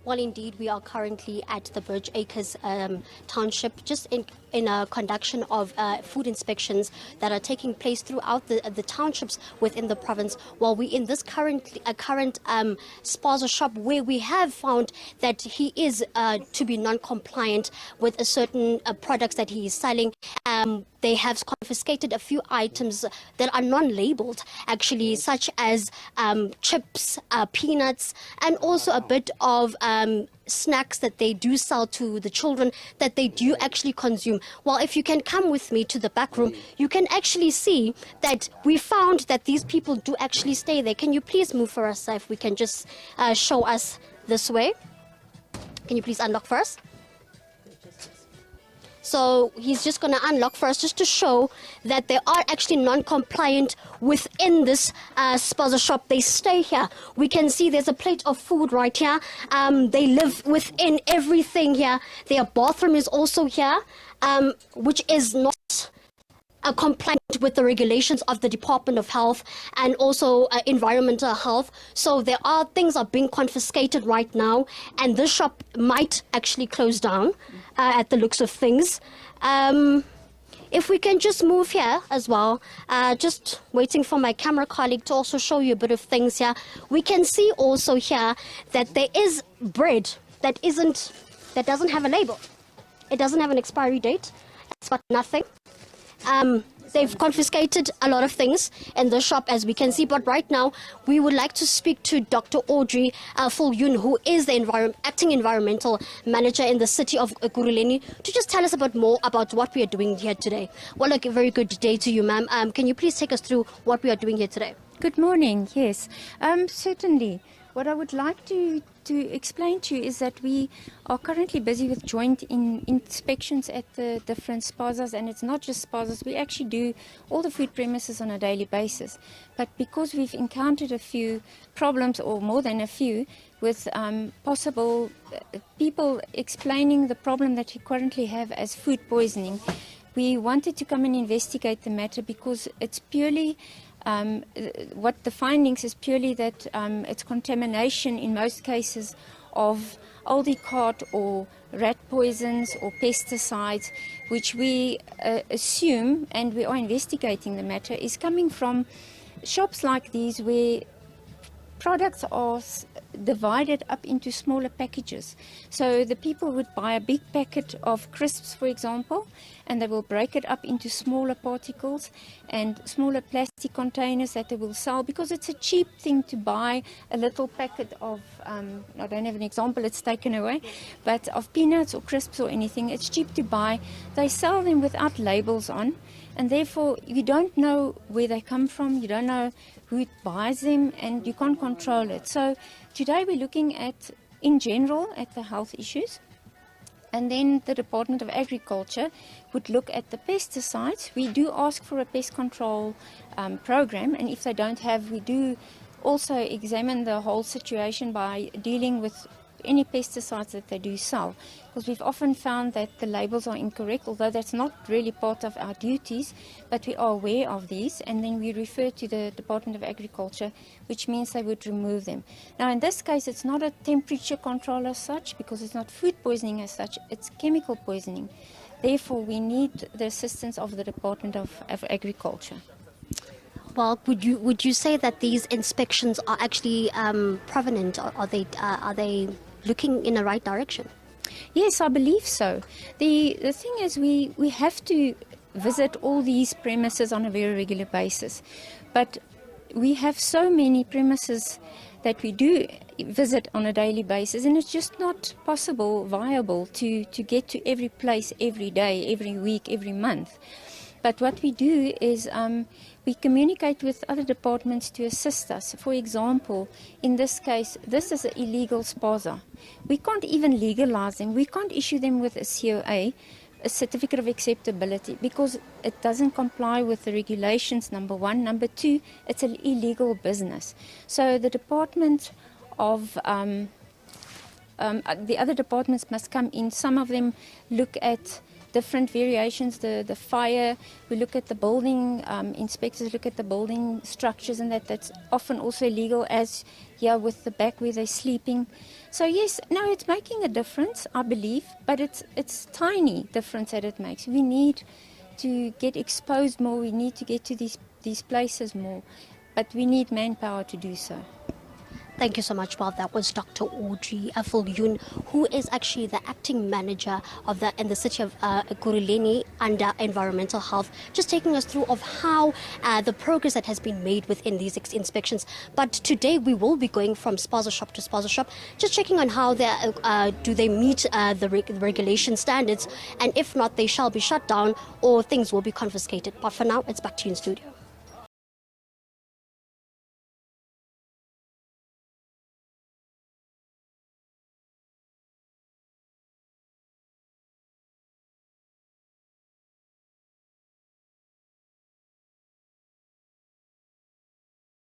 Well, indeed, we are currently at the Birch Acres township, just in a conduction of food inspections that are taking place throughout the townships within the province. While we're in this current spaza shop where we have found that he is to be non-compliant with a certain products that he is selling. They have confiscated a few items that are non-labeled, actually, such as chips, peanuts, and also a bit of snacks that they do sell to the children that they do actually consume. Well, if you can come with me to the back room, you can actually see that we found that these people do actually stay there. Can you please move for us, if we can just show us this way? Can you please unlock for us? So he's just going to unlock for us just to show that they are actually non-compliant within this spaza shop. They stay here. We can see there's a plate of food right here. They live within everything here. Their bathroom is also here, which is not compliant with the regulations of the Department of Health and also environmental health. So there are things are being confiscated right now, and this shop might actually close down at the looks of things. If we can just move here as well, just waiting for my camera colleague to also show you a bit of things here. We can see also here that there is bread that doesn't have a label. It doesn't have an expiry date. It's got nothing. They've confiscated a lot of things in the shop, as we can see. But right now, we would like to speak to Dr. Audrey Fulyoon, who is the acting environmental manager in the city of Ekurhuleni, to just tell us a bit more about what we are doing here today. Well, a very good day to you, ma'am. Can you please take us through what we are doing here today? Good morning. Yes, certainly. What I would like to explain to you is that we are currently busy with joint inspections at the different spazas, and it's not just spazas. We actually do all the food premises on a daily basis. But because we've encountered a few problems, or more than a few, with possible people explaining the problem that we currently have as food poisoning, we wanted to come and investigate the matter, because it's purely what the findings is purely that it's contamination in most cases of aldicott or rat poisons or pesticides, which we assume, and we are investigating the matter, is coming from shops like these where products are divided up into smaller packages. So the people would buy a big packet of crisps, for example, and they will break it up into smaller particles and smaller plastic containers that they will sell, because it's a cheap thing to buy a little packet of, I don't have an example, it's taken away, but of peanuts or crisps or anything. It's cheap to buy. They sell them without labels on, and therefore you don't know where they come from, you don't know who buys them, and you can't control it. So today we're looking at, in general, at the health issues. And then the Department of Agriculture would look at the pesticides. We do ask for a pest control program, and if they don't have, we do also examine the whole situation by dealing with any pesticides that they do sell, because we've often found that the labels are incorrect, although that's not really part of our duties, but we are aware of these, and then we refer to the Department of Agriculture, which means they would remove them. Now in this case, it's not a temperature control as such, because it's not food poisoning as such, it's chemical poisoning. Therefore we need the assistance of the Department of Agriculture. Well, would you say that these inspections are actually provenient, or are they looking in the right direction? Yes, I believe so. The thing is, we have to visit all these premises on a very regular basis, but we have so many premises that we do visit on a daily basis, and it's just not viable to get to every place every day, every week, every month. But what we do is we communicate with other departments to assist us. For example, in this case, this is an illegal spaza. We can't even legalize them. We can't issue them with a COA, a certificate of acceptability, because it doesn't comply with the regulations, number one. Number two, it's an illegal business. So the Department of the other departments must come in. Some of them look at different variations, the fire, we look at the building, inspectors look at the building structures, and that's often also illegal, as here with the back where they're sleeping. So yes, no, it's making a difference, I believe, but it's tiny difference that it makes. We need to get exposed more, we need to get to these places more, but we need manpower to do so. Thank you so much, Bob. That was Dr. Audrey Afulyoon, who is actually the acting manager of in the city of Ekurhuleni under environmental health, just taking us through of how the progress that has been made within these inspections. But today we will be going from spaza shop to spaza shop, just checking on how do they meet the regulation standards, and if not, they shall be shut down or things will be confiscated. But for now, it's back to you in studio.